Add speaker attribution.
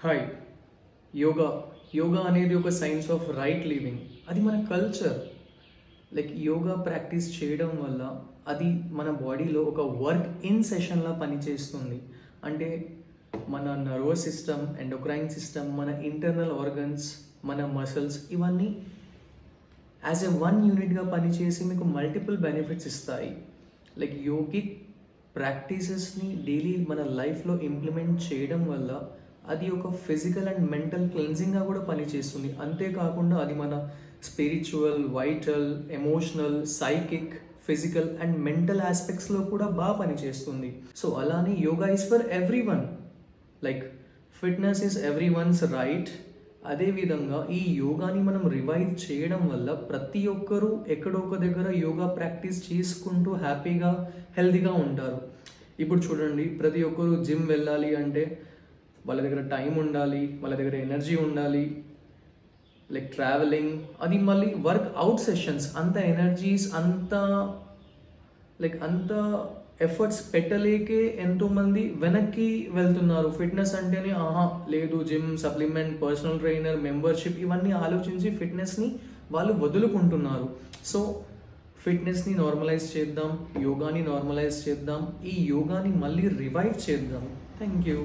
Speaker 1: Hi. Yoga yoga అనేది ఒక science of right living. అది మన కల్చర్. లైక్ యోగా ప్రాక్టీస్ చేయడం వల్ల అది మన బాడీలో ఒక వర్క్ ఇన్ సెషన్లా పనిచేస్తుంది. అంటే మన నర్వస్ సిస్టమ్, ఎండోక్రైన్ సిస్టమ్, మన ఇంటర్నల్ ఆర్గన్స్, మన మసిల్స్ ఇవన్నీ యాజ్ ఎ వన్ యూనిట్గా పనిచేసి మీకు మల్టిపుల్ బెనిఫిట్స్ ఇస్తాయి. లైక్ యోగిక్ ప్రాక్టీసెస్ని డైలీ మన లైఫ్లో ఇంప్లిమెంట్ చేయడం వల్ల అది ఒక ఫిజికల్ అండ్ మెంటల్ క్లెన్జింగ్గా కూడా పనిచేస్తుంది. అంతేకాకుండా అది మన spiritual, vital, emotional, psychic, physical and mental ఆస్పెక్ట్స్లో కూడా బాగా పనిచేస్తుంది. సో అలానే yoga is for everyone. Like fitness is everyone's right. అదేవిధంగా ఈ యోగాని మనం రివైవ్ చేయడం వల్ల ప్రతి ఒక్కరూ ఎక్కడో ఒక దగ్గర యోగా ప్రాక్టీస్ చేసుకుంటూ హ్యాపీగా, హెల్తీగా ఉంటారు. ఇప్పుడు చూడండి, ప్రతి ఒక్కరూ జిమ్ వెళ్ళాలి అంటే వాళ్ళ దగ్గర టైం ఉండాలి, వాళ్ళ దగ్గర ఎనర్జీ ఉండాలి. లైక్ ట్రావెలింగ్, అది మళ్ళీ వర్క్ అవుట్ సెషన్స్, అంత ఎనర్జీస్, అంత ఎఫర్ట్స్ పెట్టలేకే ఎంతోమంది వెనక్కి వెళ్తున్నారు. ఫిట్నెస్ అంటేనే లేదు, gym, supplement, personal trainer, membership ఇవన్నీ ఆలోచించి ఫిట్నెస్ని వాళ్ళు వదులుకుంటున్నారు. సో ఫిట్నెస్ని నార్మలైజ్ చేద్దాం, యోగాని నార్మలైజ్ చేద్దాం, ఈ యోగాని మళ్ళీ రివైవ్ చేద్దాం. Thank you.